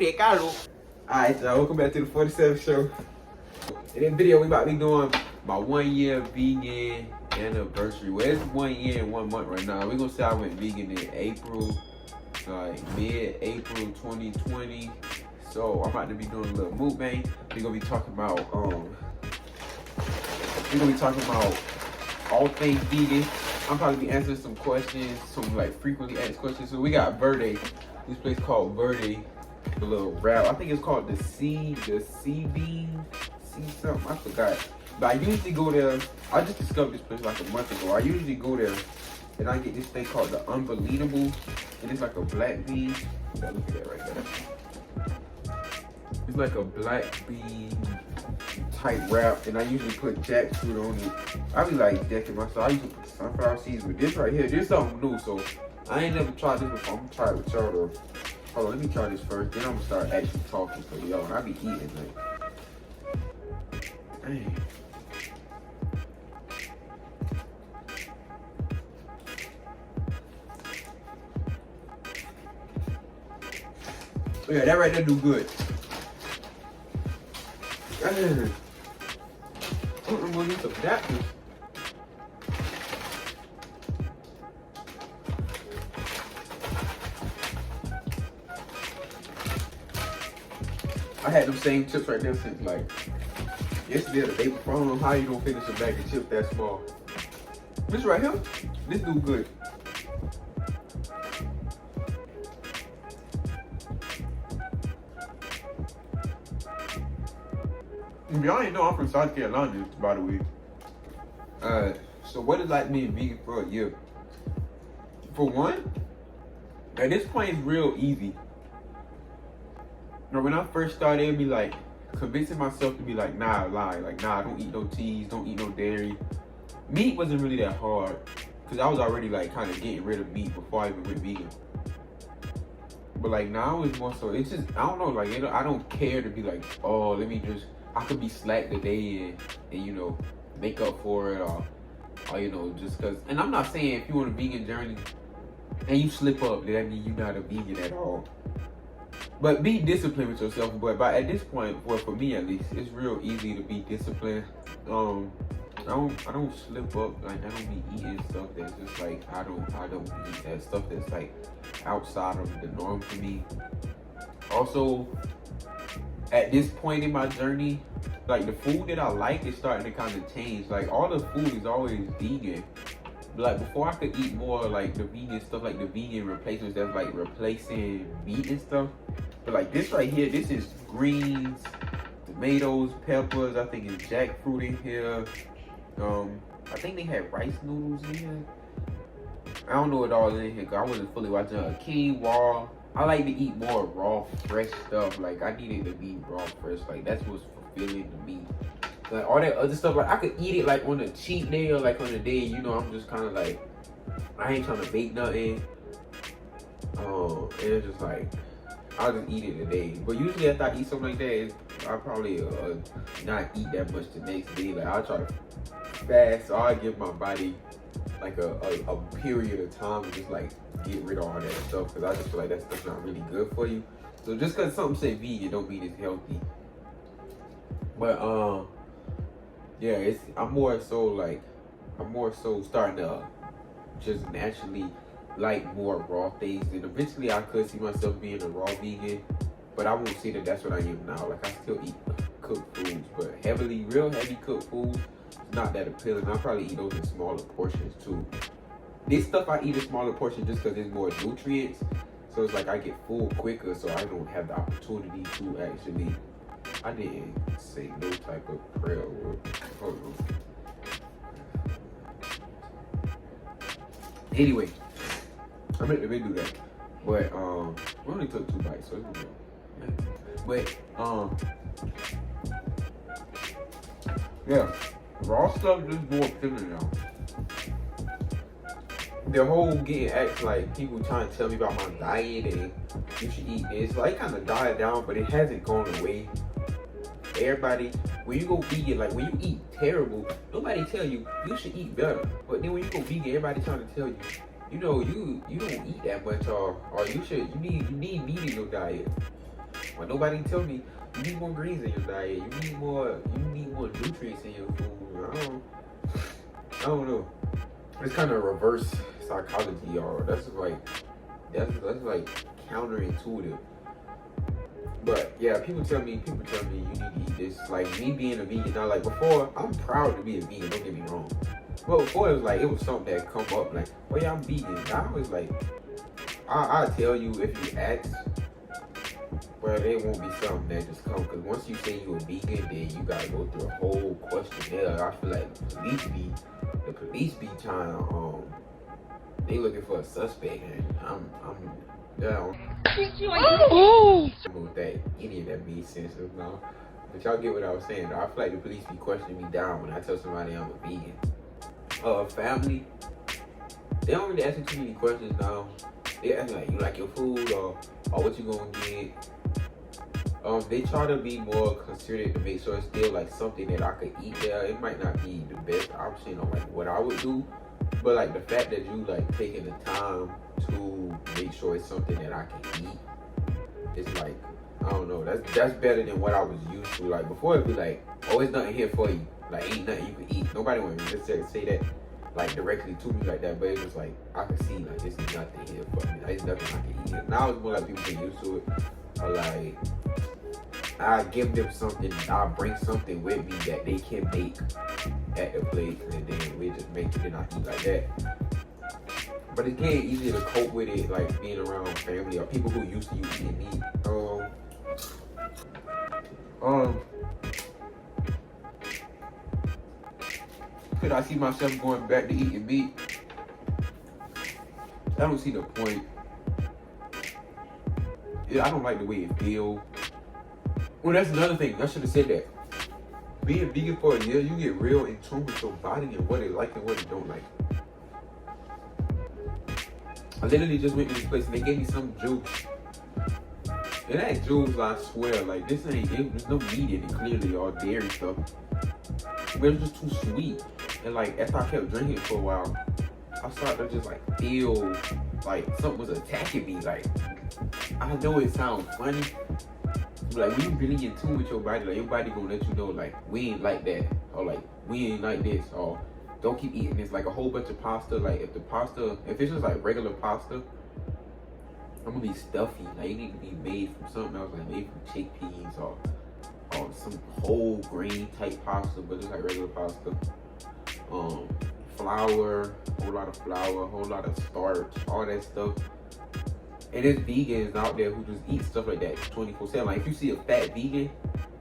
que caro. Alright, y'all, welcome back to the 47 show. In this video, we about to be doing my 1 year vegan anniversary. Well, it's 1 year and 1 month right now. We're gonna say I went vegan in April, like mid-April 2020. So I'm about to be doing a little mukbang. We're gonna be talking about all things vegan. I'm probably be answering some questions, some like frequently asked questions. So we got Verde, this place called Verde, the little wrap. I think it's called the C bean, C something. I forgot. But I usually go there. I just discovered this place like a month ago. I usually go there and I get this thing called the Unbelievable, and it's like a black bean. Yeah, look at that right there. It's like a black bean type wrap, and I usually put jackfruit on it. I be like decking myself. I usually put sunflower seeds, but this right here, this is something new. So I ain't never tried this before. I'm gonna try it with y'all though. Hold on, let me try this first. Then I'm gonna start actually talking to y'all. And I be eating like, dang. Oh yeah, that right there do good. Dang. I'm gonna need some napkins. I had them same chips right there since like yesterday or the day before. I don't know how you gonna finish a bag of chips that small. This right here, this do good. Y'all ain't know I'm from South Carolina, by the way. So what is like being vegan for a year? For one, at this point it's real easy. You know, when I first started, it'd be like convincing myself to be like, nah, I don't eat no cheese, don't eat no dairy. Meat wasn't really that hard because I was already like kind of getting rid of meat before I even went vegan. But like now it's more so, it's just, I don't know, like I don't care to be like, oh, I could be slack today and you know, make up for it or you know, just cause, and I'm not saying if you on a vegan journey and you slip up, that means you're not a vegan at all. But be disciplined with yourself. But at this point, well, for me at least, it's real easy to be disciplined. I don't slip up. Like I don't be eating stuff that's just like I don't eat that stuff that's like outside of the norm for me. Also, at this point in my journey, like the food that I like is starting to kind of change. Like all the food is always vegan. But like before I could eat more like the vegan stuff, like the vegan replacements that's like replacing meat and stuff. But like this right here, this is greens, tomatoes, peppers. I think it's jackfruit in here. I think they had rice noodles in here. I don't know what all is in here because I wasn't fully watching quinoa. I like to eat more raw, fresh stuff. Like I need it to be raw, fresh. Like that's what's fulfilling to me. Like all that other stuff, like I could eat it like on a cheat day or like on a day, you know, I'm just kind of like, I ain't trying to bake nothing. And it's just like, I'll just eat it today. But usually after I eat something like that, I'll probably not eat that much the next day. Like I'll try to fast, so I'll give my body like a period of time to just like get rid of all that stuff. Cause I just feel like that stuff's not really good for you. So just cause something say vegan don't mean it's healthy. But yeah, I'm more so starting to just naturally like more raw things, and eventually I could see myself being a raw vegan, but I won't say that that's what I am now. Like I still eat cooked foods, but real heavy cooked foods is not that appealing. I'll probably eat those in smaller portions too. This stuff I eat in smaller portions just because there's more nutrients, so it's like I get full quicker, so I don't have the opportunity to actually. I didn't say no type of prayer word. Hold on. Anyway, I meant to do that. But we only took 2 bites, so it's good. But yeah, raw stuff just more appealing now. The whole getting act like people trying to tell me about my diet and you should eat this, like kind of died down, but it hasn't gone away. Everybody, when you go vegan, like when you eat terrible, nobody tell you should eat better. But then when you go vegan, everybody trying to tell you, you know, you don't eat that much, or you need meat in your diet. But nobody tell me you need more greens in your diet. You need more nutrients in your food. I don't know. It's kind of reverse psychology, y'all. That's like counterintuitive. But yeah, people tell me you need to eat this. Like me being a vegan now, like before, I'm proud to be a vegan, don't get me wrong. But before it was something that come up like, oh yeah, I'm vegan. Now it's like, I'll tell you if you ask, but it won't be something that just come. Because once you say you're a vegan, then you gotta go through a whole questionnaire. I feel like the police be trying to, they looking for a suspect, and I'm down. That any of that made sense now. But y'all get what I was saying. Though. I feel like the police be questioning me down when I tell somebody I'm a vegan. Family, they don't really ask me too many questions now. They ask me like, you like your food or what you gonna get. They try to be more considerate to make sure it's still like something that I could eat there. It might not be the best option or like what I would do, but like the fact that you like taking the time to make sure it's something that I can eat, it's like, I don't know, that's better than what I was used to. Like before it'd be like, oh, it's nothing here for you. Like ain't nothing you can eat. Nobody would necessarily say that like directly to me like that, but it was like I could see like this is nothing here for me. Like, it's nothing I can eat. Now it's more like people get used to it. Or like I give them something, I bring something with me that they can make at the place, and then we just make it and I eat like that. But it's getting easier to cope with it, like being around family or people who used to eating meat. Could I see myself going back to eating meat? I don't see the point. Yeah, I don't like the way it feels. Well, that's another thing. I should have said that. Being vegan for a year, you get real in tune with your body and what it like and what it don't like. I literally just went to this place and they gave me some juice. And that juice, I swear, like this there's no meat in it, clearly, all dairy stuff. But it was just too sweet. And like, after I kept drinking it for a while, I started to just like feel like something was attacking me. Like, I know it sounds funny, but like when you really in tune with your body, like your body gonna let you know like, we ain't like that, or like, we ain't like this, or don't keep eating this. Like a whole bunch of pasta, like if it's just like regular pasta, I'm gonna be stuffy. Like it need to be made from something else, like made from chickpeas or some whole grain type pasta, but it's like regular pasta. Flour, whole lot of flour, whole lot of starch, all that stuff. And there's vegans out there who just eat stuff like that 24/7. Like if you see a fat vegan,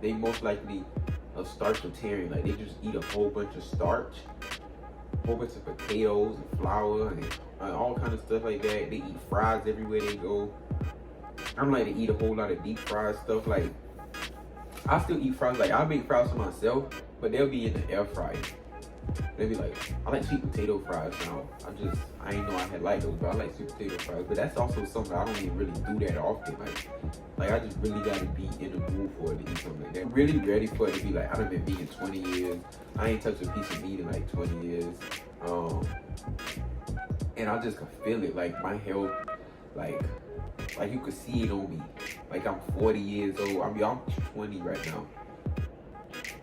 they most likely a starchitarian. Like they just eat a whole bunch of starch, a whole bunch of potatoes and flour and all kind of stuff like that. They eat fries everywhere they go. I'm like to eat a whole lot of deep fried stuff. Like I still eat fries. Like I make fries for myself, but they'll be in the air fryer. They be like, I like sweet potato fries now. I didn't know I had liked those, but I like sweet potato fries. But that's also something I don't even really do that often. Like I just really gotta be in the mood for it to eat something like that. I'm really ready for it to be like, I done been vegan 20 years. I ain't touched a piece of meat in like 20 years. And I just can feel it, like my health, like you could see it on me. Like I'm 40 years old. I'm 20 right now.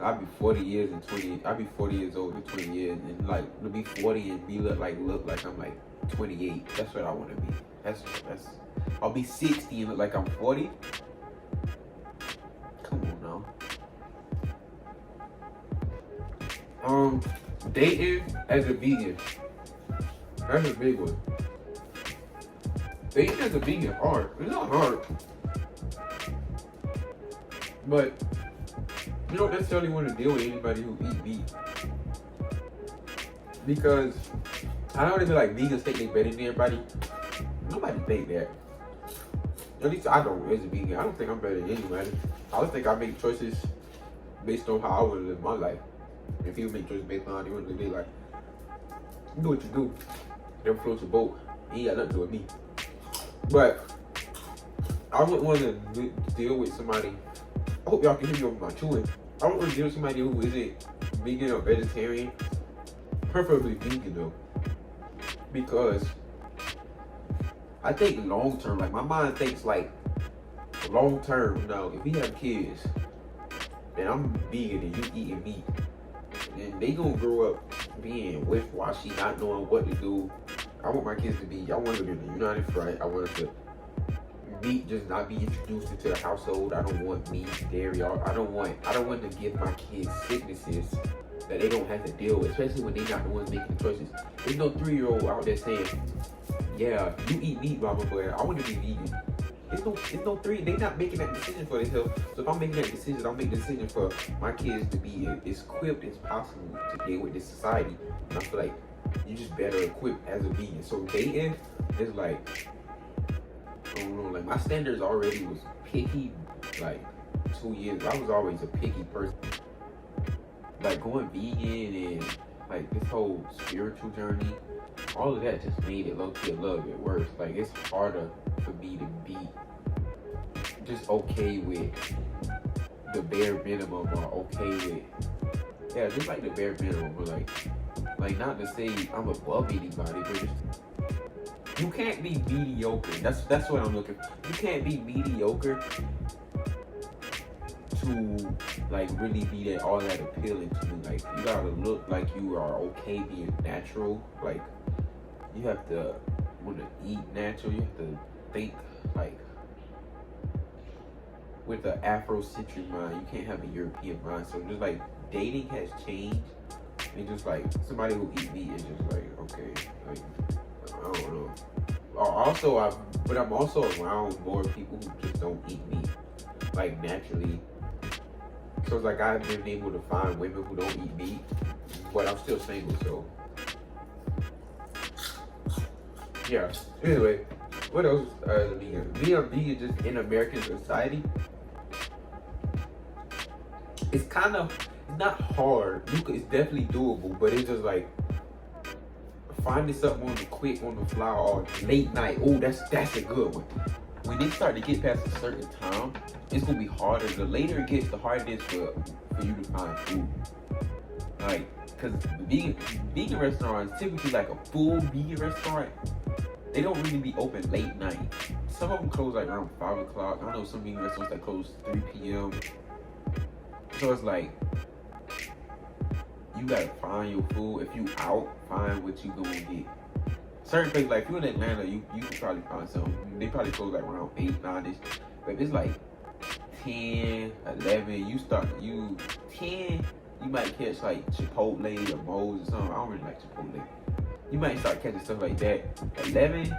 I'll be 40 years in 20. I'll be 40 years old in 20 years, and like to be 40 and be look like I'm like 28. That's what I want to be. That's. I'll be 60 and look like I'm 40. Come on now. Dating as a vegan. That's a big one. Dating as a vegan hard. It's not hard, but you don't necessarily want to deal with anybody who eat meat, because I know they be like vegans think they better than everybody. Nobody think that. At least I don't. As a vegan, I don't think I'm better than anybody. I just think I make choices based on how I want to live my life. If people make choices based on how they want to live their life, do what you do. Never float your boat. You ain't got nothing to do with me. But I wouldn't want to deal with somebody. I hope y'all can hear me over my chewing. I don't want to deal with somebody who isn't vegan or vegetarian. Preferably vegan though. Because I think long term, like my mind thinks like long term, now, if we have kids, and I'm vegan and you eating meat, and they gonna grow up being wishy-washy, not knowing what to do. I want my kids to be, I want them to be united front. I want them to meat just not be introduced into the household. I don't want meat, dairy. I don't want to give my kids sicknesses that they don't have to deal with, especially when they're not the ones making the choices. There's no 3-year-old out there saying, yeah, you eat meat, mama, but I want to be vegan. There's no three. They're not making that decision for themselves. So if I'm making that decision, I'll make the decision for my kids to be as equipped as possible to deal with this society. And I feel like you just better equipped as a vegan. So dating is like, I don't know, like my standards already was picky like 2 years. I was always a picky person. Like going vegan and like this whole spiritual journey, all of that just made it low-key a little bit worse. Like it's harder for me to be just okay with the bare minimum, or okay with, yeah, just like the bare minimum, but like not to say I'm above anybody, but just, you can't be mediocre. That's what I'm looking for. You can't be mediocre to like really be that all that appealing to me. Like you gotta look like you are okay being natural. Like you have to want to eat natural. You have to think like with an Afrocentric mind. You can't have a European mind. So just like dating has changed. And just like somebody who eat meat is just like, okay, like I don't know. But I'm also around more people who just don't eat meat like naturally. So it's like I've been able to find women who don't eat meat, but I'm still single, so yeah. Anyway, what else is vegan? Being vegan just in American society, it's kind of, it's not hard. It's definitely doable, but it's just like finding something on the quick, on the fly, or late night. Oh, that's a good one. When they start to get past a certain time, it's gonna be harder. The later it gets, the harder it is for you to find food. Like, cause vegan restaurants, typically like a full vegan restaurant, they don't really be open late night. Some of them close like around 5 o'clock. I know some vegan restaurants that close 3 p.m. So it's like, you gotta find your food. If you out, find what you gonna get. Certain places, like if you're in Atlanta, you can probably find something. They probably close like around 8, 9ish. But if it's like 10, 11, you 10, you might catch like Chipotle or Moe's or something. I don't really like Chipotle. You might start catching stuff like that. 11,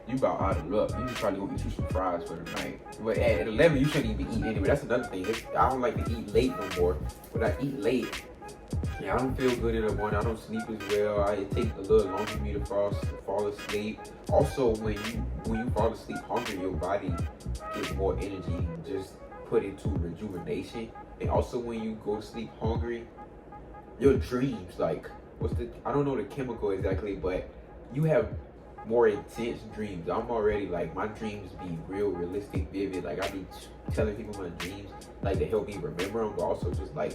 you about out of luck. You just probably gonna eat you some fries for the night. But at 11, you shouldn't even eat anyway. That's another thing. I don't like to eat late no more. When I eat late, yeah, I don't feel good in the morning. I don't sleep as well. It takes a little longer for me to fall asleep. Also, when you fall asleep hungry, your body gets more energy just put into rejuvenation. And also, when you go to sleep hungry, your dreams, like I don't know the chemical exactly, but you have more intense dreams. I'm already like, my dreams be real realistic, vivid. Like I be telling people my dreams, like to help me remember them, but also just like,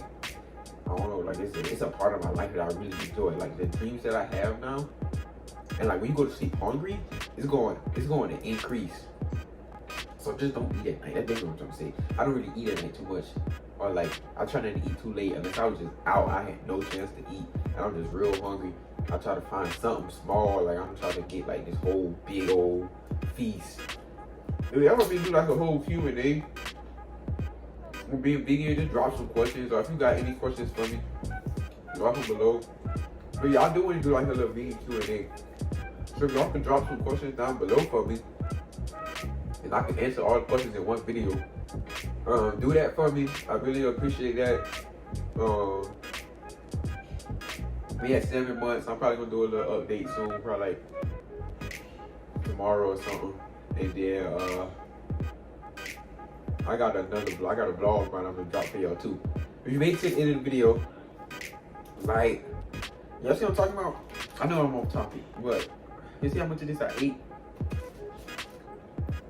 I don't know, like it's a part of my life that I really enjoy. Like the dreams that I have now, and like when you go to sleep hungry, it's going to increase. So just don't eat at night. That's basically what I'm trying to say. I don't really eat at night too much, or like I try not to eat too late. Unless I was just out, I had no chance to eat, and I'm just real hungry. I try to find something small. Like I'm trying to get like this whole big old feast. If y'all want me to do like a whole Q&A, being vegan, just drop some questions, or if you got any questions for me, drop them below. But yeah, I do want to do like a little vegan Q&A. So if y'all can drop some questions down below for me, and I can answer all the questions in one video. Do that for me. I really appreciate that. We had 7 months. I'm probably gonna do a little update soon, probably like tomorrow or something. And then I got a vlog right I'm gonna drop for y'all too. If you made it to the end of the video, like, y'all see what I'm talking about? I know I'm off topic, but you see how much of this I ate?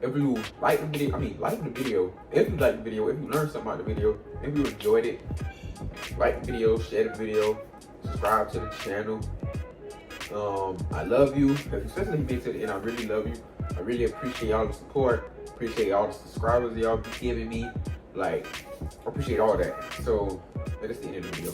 If you like the video, like the video. If you like the video, if you learned something about the video, if you enjoyed it, like the video, share the video, subscribe to the channel. I love you, especially if you made it to the end. I really love you. I really appreciate all the support. Appreciate all the subscribers y'all be giving me. Like, I appreciate all that. So, that's the end of the video.